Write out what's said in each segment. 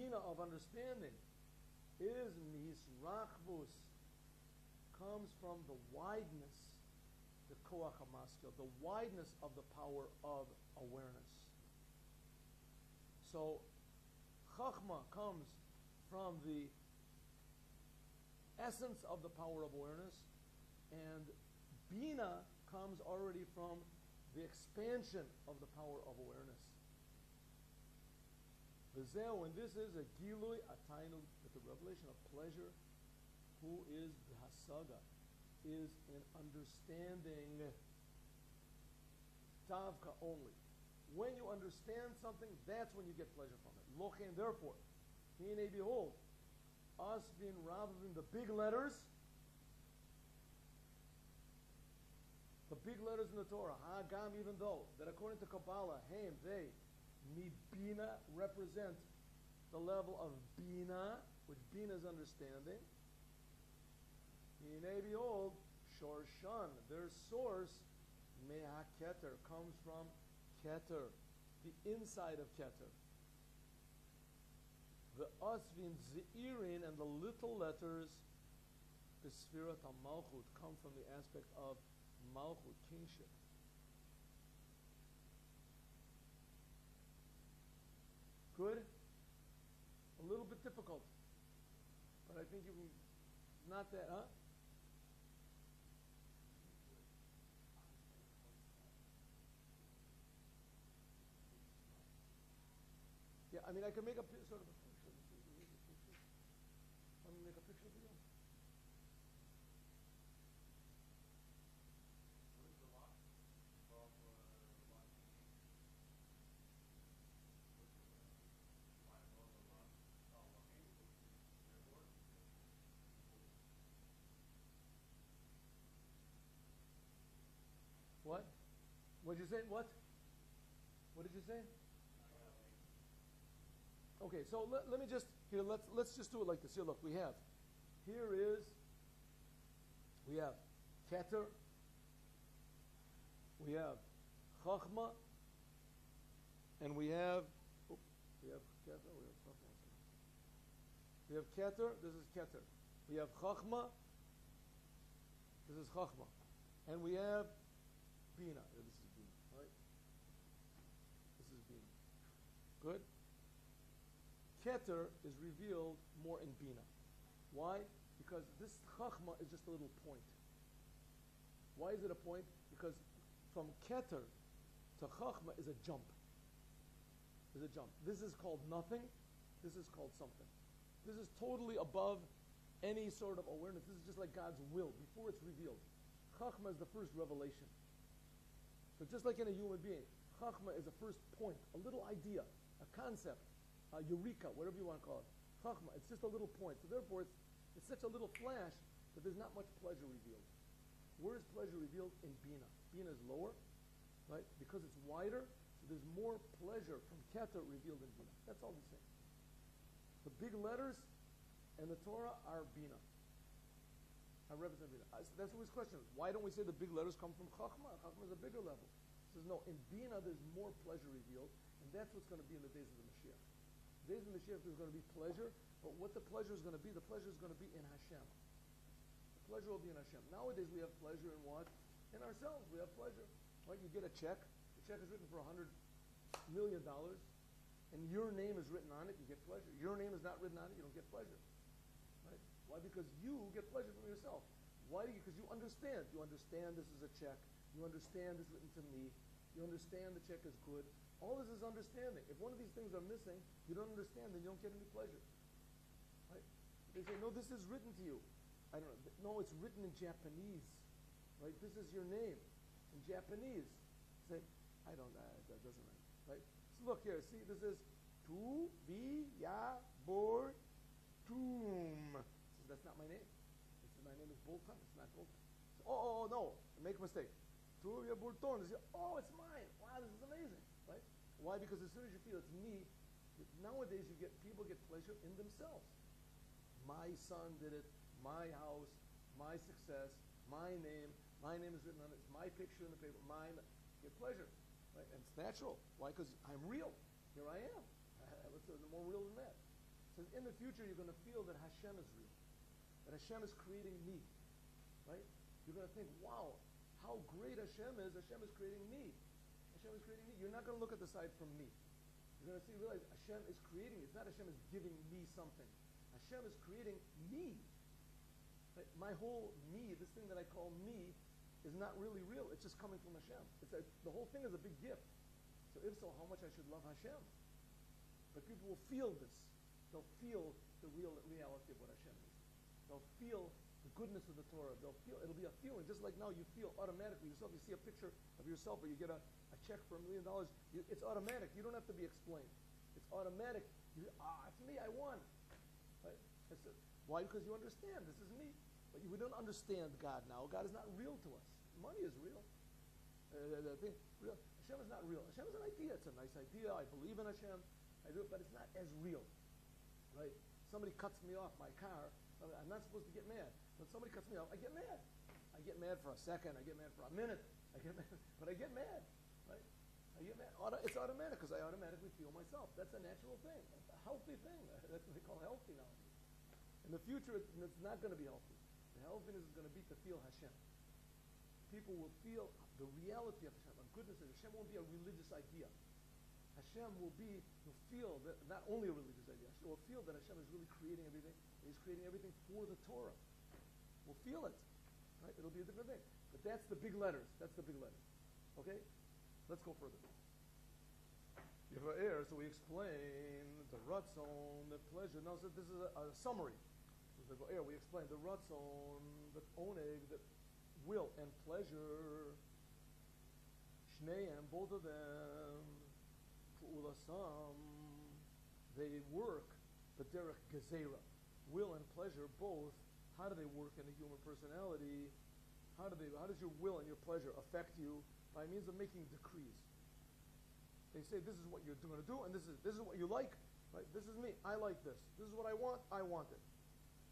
bina of understanding is misrachvus, comes from the wideness, the koach hamaskil, the wideness of the power of awareness. So, chachma comes from the essence of the power of awareness, and bina comes already from the expansion of the power of awareness. V'zeu, and this is a gilui atainu, with the revelation of pleasure, who is the hasaga, is in understanding tavka only. When you understand something, that's when you get pleasure from it. Lochen, therefore, hine, behold, us being rather than the big letters in the Torah, Hagam, even though, that according to Kabbalah, Haim, they, Mibina, represent the level of Bina, which Bina is understanding. Hine, behold, Shorshan, their source, Meha Keter, comes from Keter, the inside of Keter. The Asvin Zeirin, and the little letters, the Sfirat HaMalchut, come from the aspect of Malchut, kingship. Good? A little bit difficult. But I think you can, not that, huh? Yeah, I mean, I can make a sort of a picture. Let me make a picture for you. What? What did you say? What? What did you say? Okay, so let me just here. Let's just do it like this. Here, look, we have Keter, we have Chachma, and we have Keter. We have Keter. This is Keter. We have Chachma. This is Chachma, and we have Bina. This is Bina, right? This is Bina. Good. Keter is revealed more in Bina. Why? Because this Chachma is just a little point. Why is it a point? Because from Keter to Chachma is a jump. Is a jump. This is called nothing. This is called something. This is totally above any sort of awareness. This is just like God's will before it's revealed. Chachma is the first revelation. So just like in a human being, Chachma is a first point, a little idea, a concept, a eureka, whatever you want to call it. Chachma, it's just a little point. So therefore, it's such a little flash that there's not much pleasure revealed. Where is pleasure revealed? In Bina. Bina is lower, right? Because it's wider, so there's more pleasure from Keter revealed in Bina. That's all he's saying. The big letters and the Torah are Bina. I represent Bina. That's what his question is. Why don't we say the big letters come from Chachma? Chachma is a bigger level. He says, no, in Bina there's more pleasure revealed, and that's what's going to be in the days of the Mashiach. The days of the Mashiach there's going to be pleasure, but what the pleasure is going to be, the pleasure is going to be in Hashem. The pleasure will be in Hashem. Nowadays we have pleasure in what? In ourselves. We have pleasure. Right? You get a check. The check is written for $100 million, and your name is written on it, you get pleasure. Your name is not written on it, you don't get pleasure. Right? Why? Because you get pleasure from yourself. Why? Because you understand. You understand this is a check. You understand this is written to me. You understand the check is good. All this is understanding. If one of these things are missing, you don't understand, then you don't get any pleasure. Right? They say, no, this is written to you. I don't know. No, it's written in Japanese. Right? This is your name in Japanese. Say, I don't know. That doesn't matter. Right? So look here. See, this is Tu Vi Ya Bor Tum. That's not my name. My name is Bolton. It's not Bolton. So, oh, no. Make a mistake. Tu Vi Ya Bor Tum. Oh, it's mine. Wow, this is amazing. Right? Why? Because as soon as you feel it's me, nowadays people get pleasure in themselves. My son did it. My house. My success. My name is written on it. It's my picture in the paper. Mine. Get pleasure. Right? And it's natural. Why? Because I'm real. Here I am. What's more real than that? So in the future, you're going to feel that Hashem is real, that Hashem is creating me, right? You're going to think, wow, how great Hashem is. Hashem is creating me. Hashem is creating me. You're not going to look at the side from me. You're going to realize Hashem is creating. It's not Hashem is giving me something. Hashem is creating me. Right? My whole me, this thing that I call me, is not really real. It's just coming from Hashem. The whole thing is a big gift. So if so, how much I should love Hashem. But people will feel this. They'll feel the real reality of what Hashem is. They'll feel the goodness of the Torah. It'll be a feeling, just like now you feel automatically yourself. You see a picture of yourself, or you get a check for $1 million. It's automatic. You don't have to be explained. It's automatic. It's me. I won. Right? Why? Because you understand. This is me. But we don't understand God now. God is not real to us. Money is real. Hashem is not real. Hashem is an idea. It's a nice idea. I believe in Hashem. I do it, but it's not as real. Right? Somebody cuts me off my car. I'm not supposed to get mad. When somebody cuts me off, I get mad. I get mad for a second. I get mad for a minute. But I get mad. Right? I get mad. It's automatic because I automatically feel myself. That's a natural thing. That's a healthy thing. That's what they call healthy now. In the future, it's not going to be healthy. The healthiness is going to be to feel Hashem. People will feel the reality of Hashem, the goodness of Hashem. Won't be a religious idea. Hashem will feel that not only a religious idea, Hashem will feel that Hashem is really creating everything. He's creating everything for the Torah. We'll feel it. Right? It'll be a different thing. But that's the big letters. That's the big letters. Okay? Let's go further. So we explain the Ratzon, the pleasure. Now, so this is a summary. We explain the Ratzon, the Oneg, the will and pleasure. Shneim, both of them. Ulasam, they work, but derech gezerah, will and pleasure both. How do they work in the human personality? How does your will and your pleasure affect you? By means of making decrees. They say this is what you're going to do, and this is what you like. Right? This is me. I like this. This is what I want. I want it.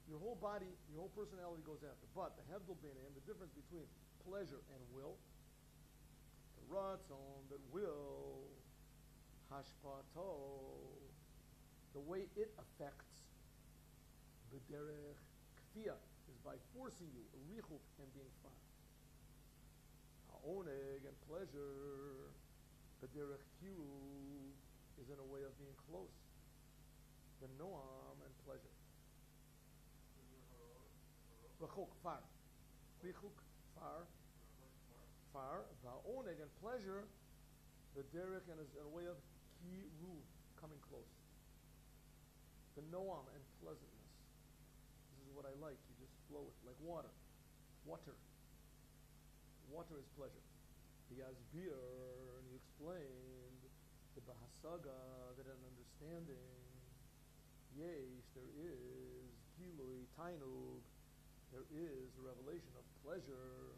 Your whole body, your whole personality goes after. But the Hevdel Beinayim, the difference between pleasure and will, the Ratzon, that will. Hashpato, the way it affects b'derech kfiyah is by forcing you, richuk, and being fun. Ha'oneg and pleasure, b'derech kiru is in a way of being close. The noam and pleasure. Richuk, far. Richuk, far. Ha'oneg and pleasure, the derech and is in a way of kiru, coming close. The noam and pleasantness. This is what I like. You just flow it like water. Water is pleasure. The Asbir, and you explained the Bahasaga, that an understanding, yesh, there is gilui tainug, there is a revelation of pleasure,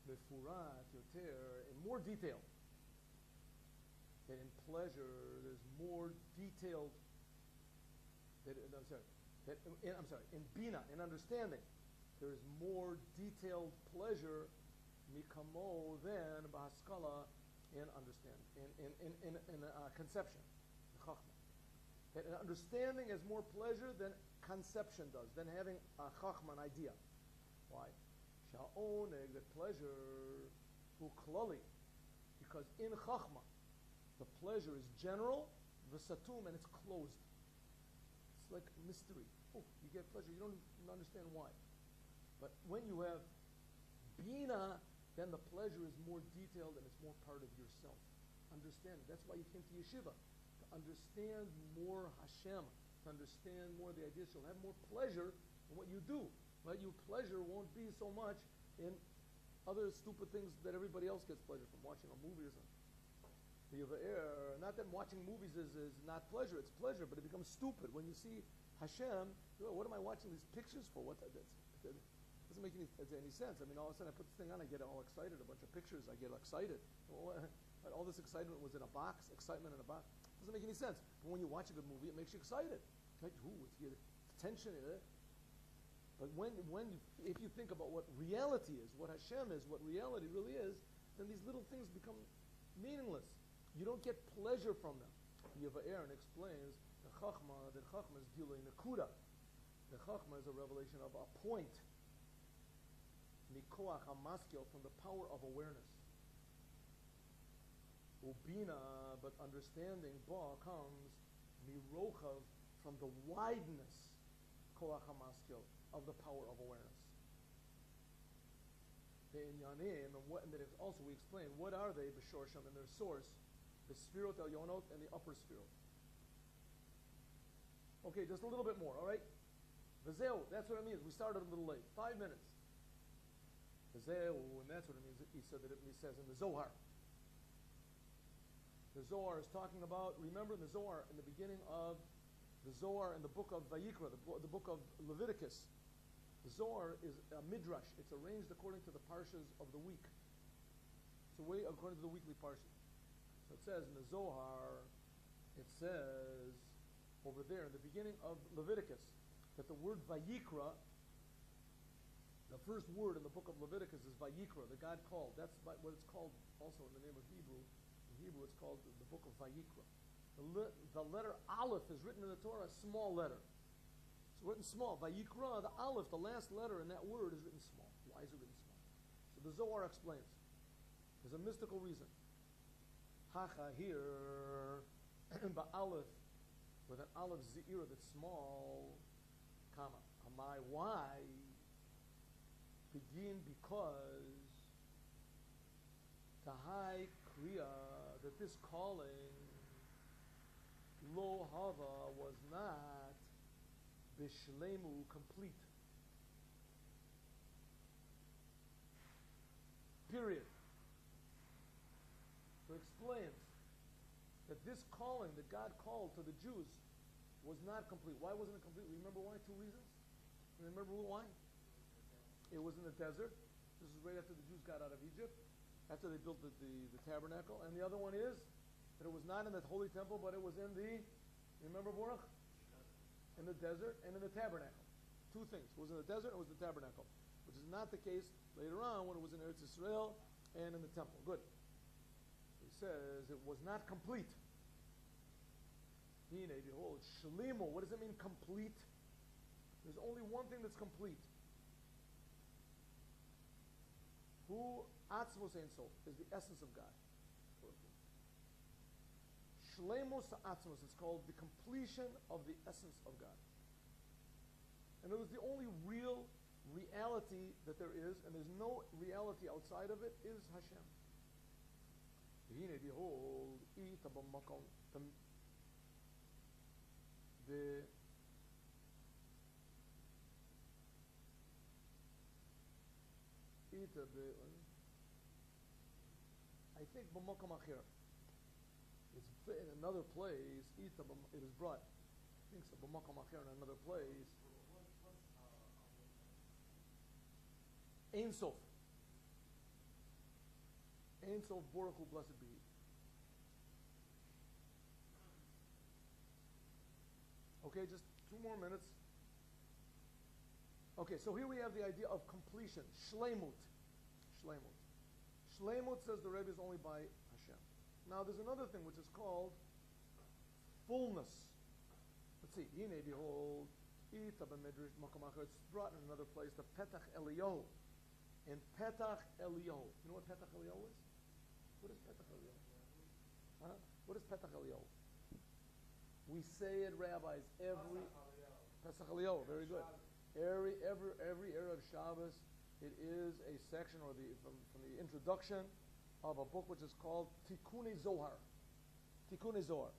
mefurat yoter, in more detail. That in pleasure, there's more detailed. In bina, in understanding, there is more detailed pleasure, mikamo, than bahaskala, in understanding, in conception, the chachma. That in understanding is more pleasure than conception does, than having a chachma, an idea. Why? Sha'oneg, that pleasure, uklali, because in chachma, the pleasure is general, v'satum, and it's closed. It's like mystery. Oh, you get pleasure. You don't understand why. But when you have bina, then the pleasure is more detailed and it's more part of yourself. Understand. That's why you came to yeshiva. To understand more Hashem. To understand more the ideas. You'll have more pleasure in what you do. Right? Your pleasure won't be so much in other stupid things that everybody else gets pleasure from, watching a movie or something. Not that watching movies is not pleasure, it's pleasure, but it becomes stupid. When you see Hashem, what am I watching these pictures for? It doesn't make any sense. I mean, all of a sudden I put this thing on, I get all excited, a bunch of pictures, I get excited. All this excitement was in a box, excitement in a box. It doesn't make any sense. But when you watch a good movie, it makes you excited. Like, it's tension in it. But if you think about what reality is, what Hashem is, what reality really is, then these little things become meaningless. You don't get pleasure from them. Yeva'er explains the Chachma is Gilui Nekuda. The Chachma is a revelation of a point. Mikoach HaMaskil, from the power of awareness. Ubina, but understanding, Ba, comes Mirochav, from the wideness, Koach HaMaskil, of the power of awareness. The Inyanim, and then also we explain, what are they, B'shorsham, in their source, the Sfirot Elionot and the upper Sfirot. Okay, just a little bit more, all right? V'zeu, that's what it means. We started a little late. 5 minutes. V'zeu, and that's what it means. He said that it says in the Zohar. The Zohar is talking about, remember the Zohar in the beginning of the Zohar in the book of Vayikra, the book of Leviticus. The Zohar is a midrash. It's arranged according to the parshas of the week. It's according to the weekly parshas. So it says in the Zohar, it says over there in the beginning of Leviticus that the word Vayikra, the first word in the book of Leviticus is Vayikra, the God called. That's what it's called also in the name of Hebrew. In Hebrew it's called the book of Vayikra. The letter Aleph is written in the Torah, a small letter. It's written small. Vayikra, the Aleph, the last letter in that word is written small. Why is it written small? So the Zohar explains. There's a mystical reason. Hacha here, Ba'aleph, with an Aleph Ze'ira that's small, comma. Amai, why? Begin because Tahai Kriya, that this calling, Lo Hava, was not Bishlemu, complete. Period. So it explains that this calling that God called to the Jews was not complete. Why wasn't it complete? Remember why? 2 reasons. Remember why? It was in the desert. This is right after the Jews got out of Egypt, after they built the tabernacle. And the other one is that it was not in the holy temple, but it was in the, remember Baruch? In the desert and in the tabernacle. 2 things. It was in the desert and it was the tabernacle, which is not the case later on when it was in Eretz Yisrael and in the temple. Good. He says it was not complete. Behold, Shalimu. What does it mean, complete? There's only one thing that's complete. Who Atzmos Ein Sof is the essence of God. Shleimus Atzmos is called the completion of the essence of God. And it was the only real reality that there is, and there's no reality outside of it, is Hashem. Behold, I think b'makom acher. It's in another place. It is brought. I think so. B'makom acher in another place. Ein Sof. Ein Sof Baruch Hu, blessed be He. Okay, just 2 more minutes. Okay, so here we have the idea of completion. Shleimut. Shleimut. Shleimut, says the Rebbe, is only by Hashem. Now there's another thing which is called fullness. Let's see. Yine, behold, it's brought in another place, the Petach Eliyahu. In Petach Eliyahu. You know what Petach Eliyahu is? What is Petach Eliyahu? Huh? What is Petach Eliyahu? We say it, rabbis, every Pesach Eliyahu, very good. Every era of Shabbos, it is a section or from the introduction of a book which is called Tikkun Zohar. Tikkun Zohar.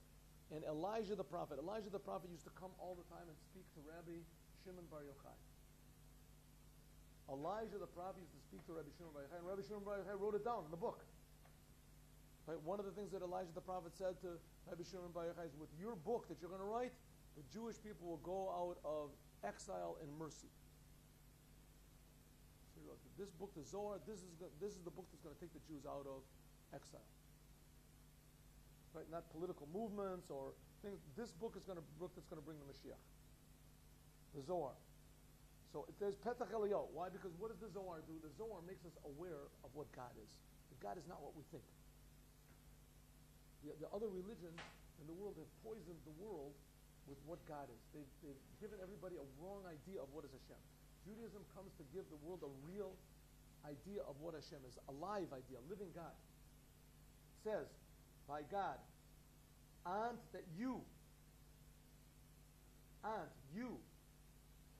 And Elijah the prophet used to come all the time and speak to Rabbi Shimon Bar Yochai. Elijah the prophet used to speak to Rabbi Shimon Bar Yochai, and Rabbi Shimon Bar Yochai wrote it down in the book. Right? One of the things that Elijah the prophet said to Rabbi Shimon Bar Yochai is, with your book that you're going to write, the Jewish people will go out of exile in mercy. So he wrote, this book, the Zohar, this is the book that's going to take the Jews out of exile. Right? Not political movements or things. This book is going to book that's going to bring the Mashiach. The Zohar. So there's Petach Eliyahu. Why? Because what does the Zohar do? The Zohar makes us aware of what God is. That God is not what we think. The other religions in the world have poisoned the world with what God is. They've given everybody a wrong idea of what is Hashem. Judaism comes to give the world a real idea of what Hashem is, a live idea, a living God. It says, by God, and that you,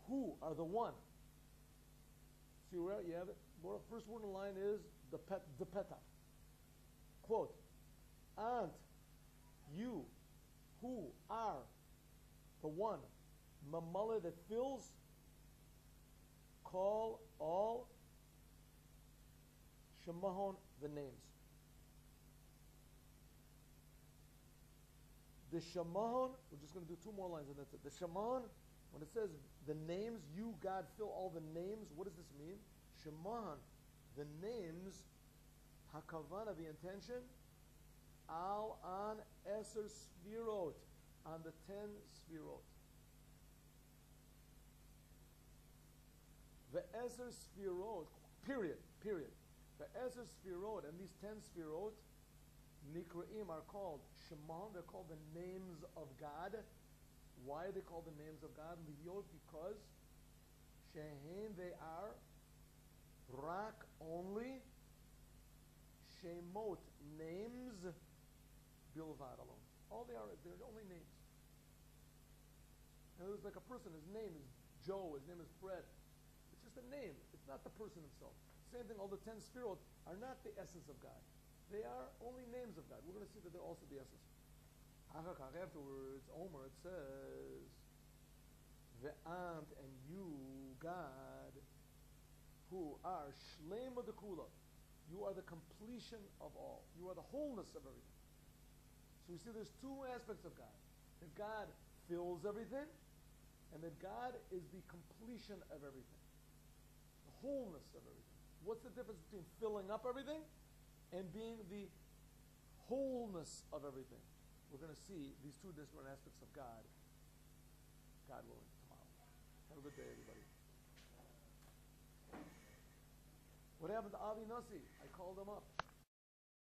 who are the one. See where you have it? The first word in the line is the petach. Quote, and you, who are the one, mamala that fills, call all, shemahon, the names. The shemahon, we're just going to do two more lines and that's it. The shemahon, when it says the names, you, God, fill all the names, what does this mean? Shemahon, the names, hakavana, the intention, al an eser sfirot, on the 10 sfirot. The eser sfirot, period. The eser sfirot, and these 10 sfirot, nikraim, are called shemahon, they're called the names of God. Why are they called the names of God? Liyot, because shehem, they are rak, only, shemot, names, bilvad, alone. All they are, they're only names. And it's like a person, his name is Joe, his name is Fred. It's just a name. It's not the person himself. Same thing, all the 10 sfirot are not the essence of God. They are only names of God. We're going to see that they're also the essence. Afterwards, Omer, it says, Ve'ant, and you, God, who are Shlema de Kula. You are the completion of all. You are the wholeness of everything. So we see there's two aspects of God. That God fills everything, and that God is the completion of everything. The wholeness of everything. What's the difference between filling up everything and being the wholeness of everything? We're going to see these two different aspects of God, God willing, tomorrow. Have a good day, everybody. What happened to Avi Nasi? I called him up.